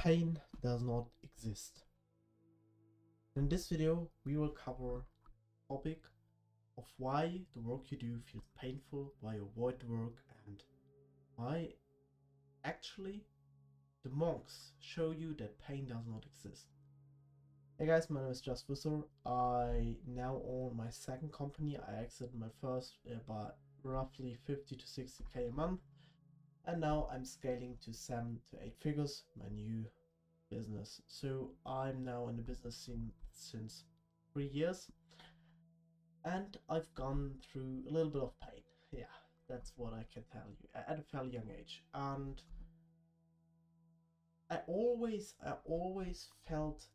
Pain does not exist. In this video, we will cover the topic of why the work you do feels painful, why you avoid the work, and why actually the monks show you that pain does not exist. Hey guys, my name is Just Visser. I now own my second company. I exited my first by roughly 50 to 60k a month, and now I'm scaling to 7 to 8 figures, my new business. So I'm now in the business scene since 3 years, and I've gone through a little bit of pain. Yeah, that's what I can tell you at a fairly young age. And I always felt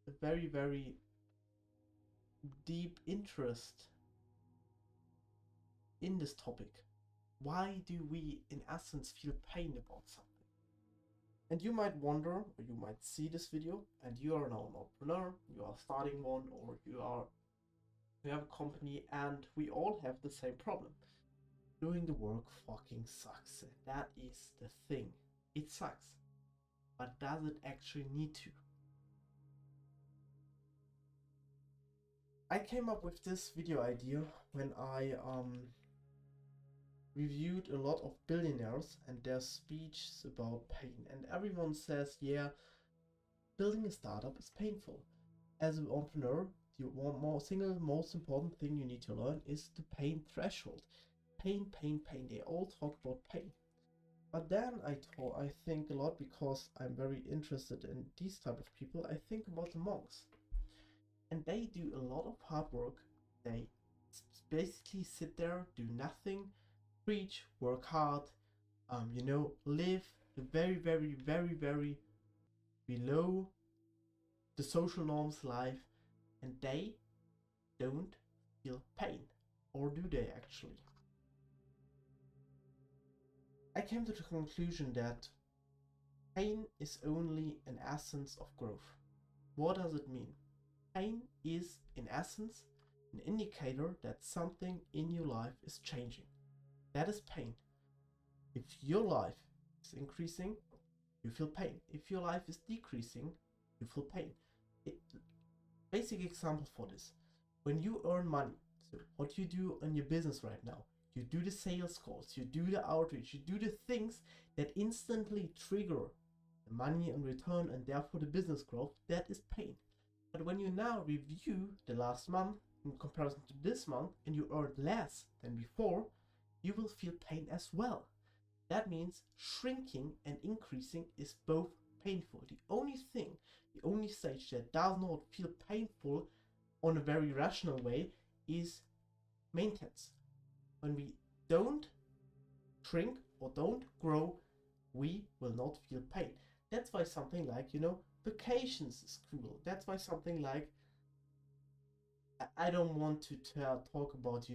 a very deep interest in this topic. Why do we in essence feel pain about something? And you might wonder, or you might see this video and you are now an entrepreneur, you are starting one, or you have a company, and we all have the same problem. Doing the work fucking sucks. And that is the thing. It sucks. But does it actually need to? I came up with this video idea when I reviewed a lot of billionaires and their speeches about pain, and everyone says, yeah, building a startup is painful. As an entrepreneur, the single most important thing you need to learn is the pain threshold. Pain. They all talk about pain. But then I think a lot, because I'm very interested in these type of people. I think about the monks, and they do a lot of hard work. They basically sit there, do nothing, preach, work hard, live a very below the social norms life, and they don't feel pain. Or do they actually? I came to the conclusion that pain is only an essence of growth. What does it mean? Pain is, in essence, an indicator that something in your life is changing. That is pain. If your life is increasing, you feel pain. If your life is decreasing, you feel pain. Basic example for this: when you earn money, so what you do in your business right now, you do the sales calls, you do the outreach, you do the things that instantly trigger the money in return and therefore the business growth. That is pain. But when you now review the last month in comparison to this month and you earn less than before, you will feel pain as well. That means shrinking and increasing is both painful. The only stage that does not feel painful on a very rational way is maintenance. When we don't shrink or don't grow, we will not feel pain. That's why something like, vacations is cool. That's why something like, I don't want to talk about,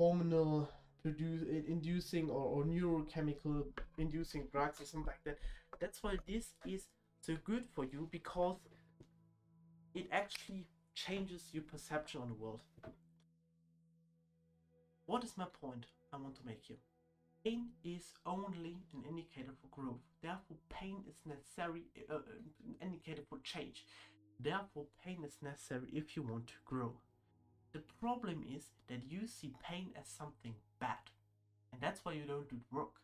hormonal inducing or neurochemical inducing drugs or something like that. That's why this is so good for you, because it actually changes your perception on the world. What is my point I want to make here? Pain is only an indicator for growth. Therefore, pain is necessary, an indicator for change. Therefore, pain is necessary if you want to grow. The problem is that you see pain as something bad, and that's why you don't do the work.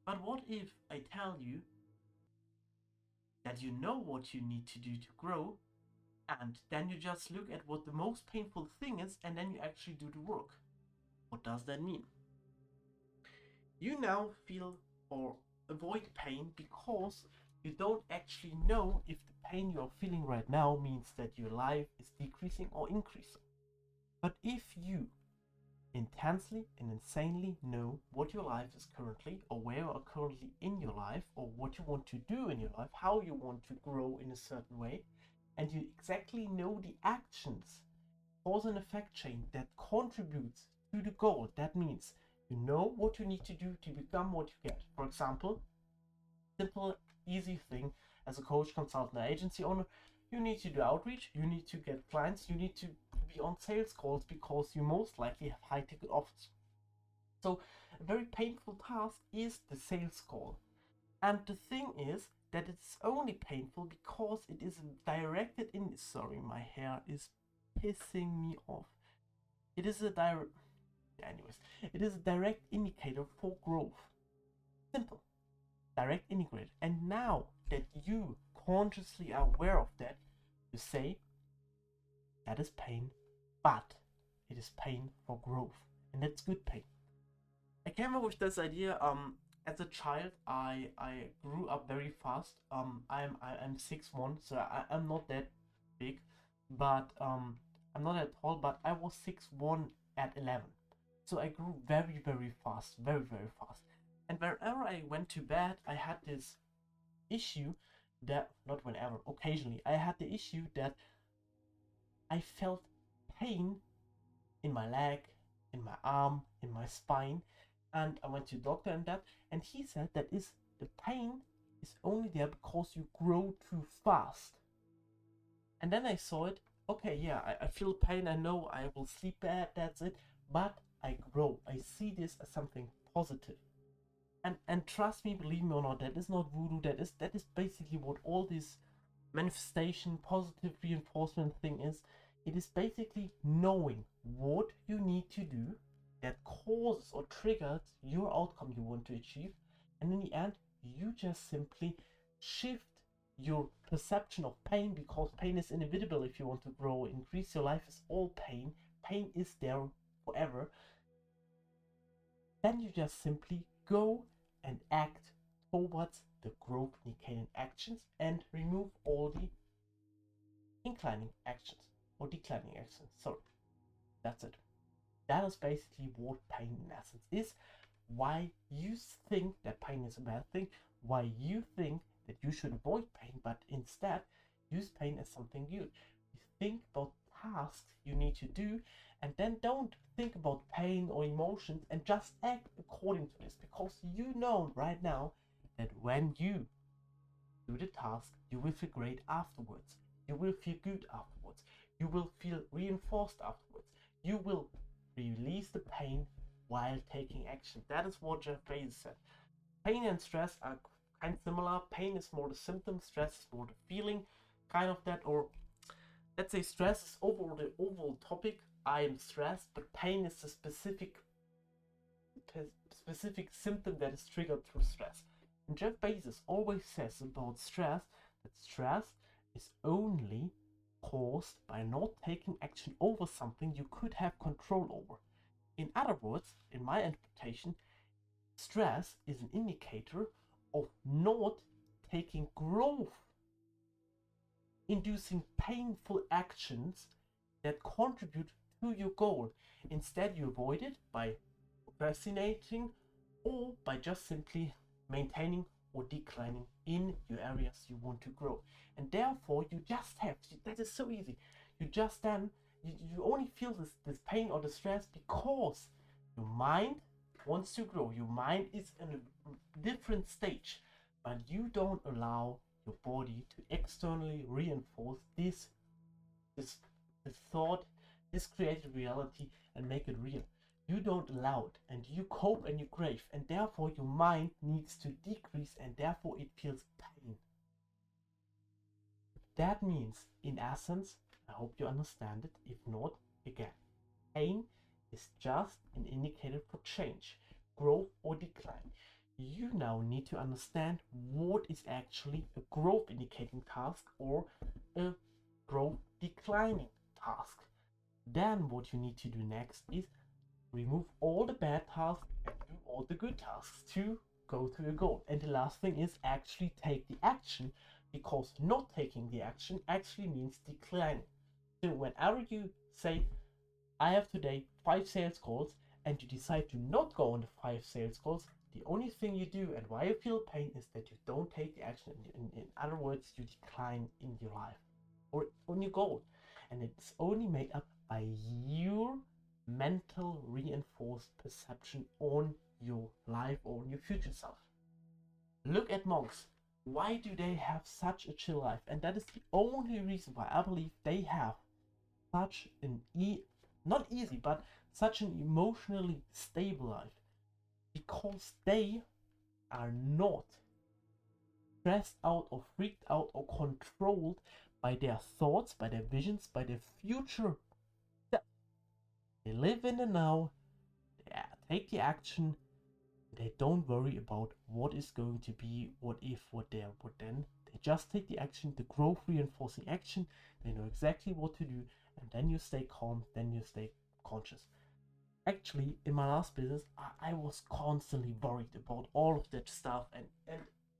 But what if I tell you that you know what you need to do to grow, and then you just look at what the most painful thing is, and then you actually do the work? What does that mean? You now feel or avoid pain because you don't actually know if the pain you're feeling right now means that your life is decreasing or increasing. But if you intensely and insanely know what your life is currently, or where you are currently in your life, or what you want to do in your life, how you want to grow in a certain way, and you exactly know the actions, cause and effect chain that contributes to the goal, that means you know what you need to do to become what you get. For example, simple, easy thing as a coach, consultant, or agency owner, you need to do outreach, you need to get clients, you need to be on sales calls because you most likely have high ticket offers. So a very painful task is the sales call. And the thing is that it's only painful because it is directed in. Sorry, my hair is pissing me off. It is a direct. Anyways, it is a direct indicator for growth. Simple. Direct integrated. And now that you consciously are aware of that, you say that is pain, but it is pain for growth. And that's good pain. I came up with this idea as a child. I grew up very fast. I'm 6'1", so I'm not that big, but I'm not that tall, but I was 6'1" at 11. So I grew very, very fast, very, very fast. And whenever I went to bed, I had this issue that, not whenever, occasionally, I had the issue that I felt pain in my leg, in my arm, in my spine. And I went to the doctor and he said that is the pain is only there because you grow too fast. And then I saw it, okay, yeah, I feel pain, I know I will sleep bad, that's it, but I grow. I see this as something positive. And trust me, believe me or not, that is not voodoo, that is basically what all this manifestation, positive reinforcement thing is. It is basically knowing what you need to do that causes or triggers your outcome you want to achieve, and in the end you just simply shift your perception of pain, because pain is inevitable. If you want to grow, increase, your life is all pain. Pain is there forever. Then you just simply go and act towards the growth indicating actions and remove all the inclining actions or declining actions. Sorry, that's it. That is basically what pain in essence is. Why you think that pain is a bad thing, why you think that you should avoid pain, but instead use pain as something good. You think about tasks you need to do, and then don't think about pain or emotions and just act according to this, because you know right now that when you do the task, you will feel great afterwards. You will feel good afterwards. You will feel reinforced afterwards. You will release the pain while taking action. That is what Jeff Bezos said. Pain and stress are kind of similar. Pain is more the symptom, stress is more the feeling, kind of that. Or let's say stress is overall the overall topic. I am stressed, but pain is the specific symptom that is triggered through stress. And Jeff Bezos always says about stress that stress is only caused by not taking action over something you could have control over. In other words, in my interpretation, stress is an indicator of not taking growth inducing painful actions that contribute to your goal. Instead, you avoid it by procrastinating or by just simply maintaining or declining in your areas you want to grow. And therefore, you just have to, that is so easy. You just then, you only feel this pain or the stress because your mind wants to grow. Your mind is in a different stage, but you don't allow your body to externally reinforce this thought, this created reality, and make it real. You don't allow it, and you cope and you crave, and therefore your mind needs to decrease, and therefore it feels pain. That means, in essence, I hope you understand it. If not, again, pain is just an indicator for change, growth or decline. You now need to understand what is actually a growth indicating task or a growth declining task. Then what you need to do next is remove all the bad tasks and do all the good tasks to go to your goal. And the last thing is actually take the action, because not taking the action actually means declining. So whenever you say, I have today 5 sales calls, and you decide to not go on the 5 sales calls, the only thing you do and why you feel pain is that you don't take the action. In other words, you decline in your life or on your goal. And it's only made up by your mental reinforced perception on your life or on your future self. Look at monks. Why do they have such a chill life? And that is the only reason why I believe they have such an not easy, but such an emotionally stable life, because they are not stressed out or freaked out or controlled by their thoughts, by their visions, by their future. They live in the now, they take the action, they don't worry about what is going to be, what if, what there, what then. They just take the action, the growth reinforcing action. They know exactly what to do, and then you stay calm, then you stay conscious. Actually, in my last business, I was constantly worried about all of that stuff and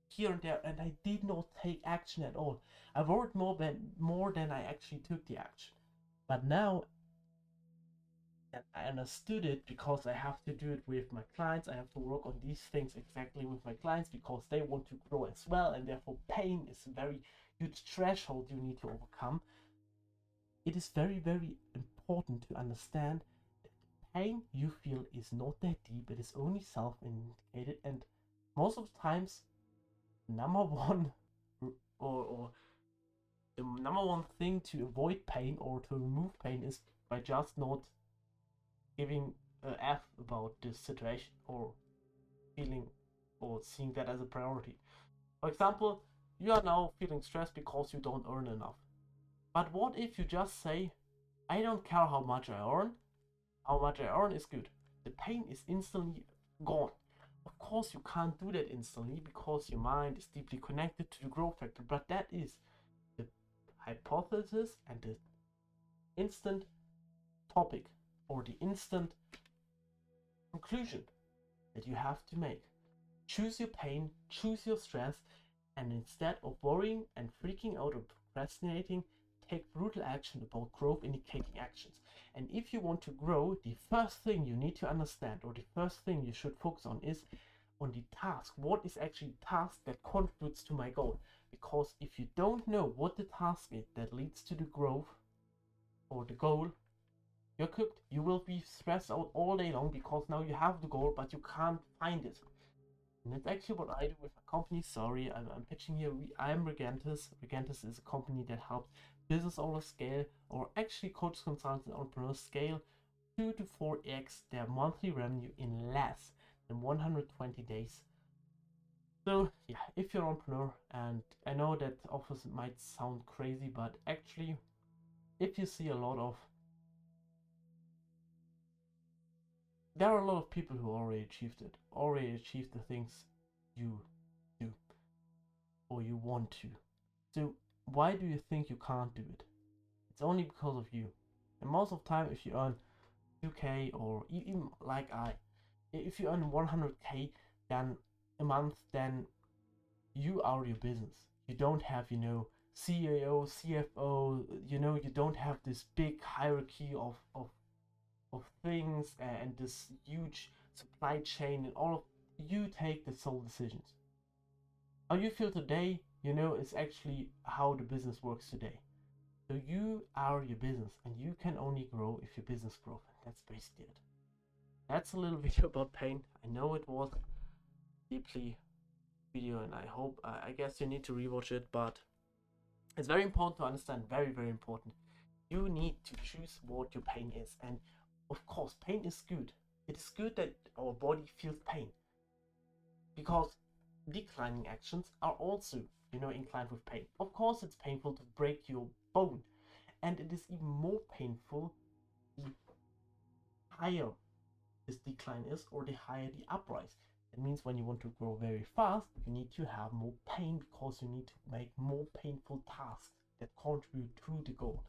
here and there, and I did not take action at all. I worried more than I actually took the action. But now that I understood it, because I have to do it with my clients, I have to work on these things exactly with my clients because they want to grow as well, and therefore pain is a very huge threshold you need to overcome. It is very, very important to understand that the pain you feel is not that deep, it is only self-indicated, and most of the times, number one or the number one thing to avoid pain or to remove pain is by just not giving a F about this situation or feeling or seeing that as a priority. For example, you are now feeling stressed because you don't earn enough. But what if you just say, I don't care how much I earn is good. The pain is instantly gone. Of course, you can't do that instantly because your mind is deeply connected to the growth factor, but that is the hypothesis and the instant topic or the instant conclusion that you have to make. Choose your pain, choose your stress, and instead of worrying and freaking out or procrastinating, take brutal action about growth indicating actions. And if you want to grow, the first thing you need to understand, or the first thing you should focus on, is on the task. What is actually the task that contributes to my goal? Because if you don't know what the task is that leads to the growth or the goal, you're cooked. You will be stressed out all day long because now you have the goal, but you can't find it. And that's actually what I do with a company. Sorry, I'm pitching here. I am Regentis. Regentis is a company that helps business owners scale, or actually coaches, consultants, and entrepreneurs scale 2 to 4x their monthly revenue in less than 120 days. So yeah, if you're an entrepreneur, and I know that offers might sound crazy, but actually, if you see there are a lot of people who already achieved it, already achieved the things you do or you want to. So why do you think you can't do it? It's only because of you. And most of the time, if you earn 2k or even like if you earn 100k then a month, then you are your business. You don't have, CEO, CFO, you don't have this big hierarchy of things and this huge supply chain, and all of you take the sole decisions. How you feel today, is actually how the business works today. So you are your business, and you can only grow if your business grows. That's basically it. That's a little video about pain. I know it was deeply video, and I guess you need to rewatch it, but it's very important to understand, very, very important. You need to choose what your pain is, and of course, pain is good. It is good that our body feels pain, because declining actions are also, inclined with pain. Of course, it's painful to break your bone, and it is even more painful the higher this decline is, or the higher the uprise. It means when you want to grow very fast, you need to have more pain because you need to make more painful tasks that contribute to the goal.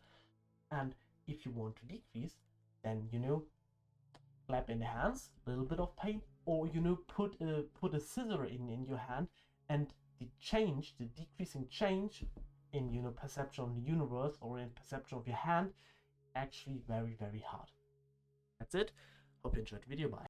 And if you want to decrease, then clap in the hands, a little bit of pain, or put a scissor in your hand, and the decreasing change in perception of the universe or in perception of your hand, actually very, very hard. That's it. Hope you enjoyed the video. Bye.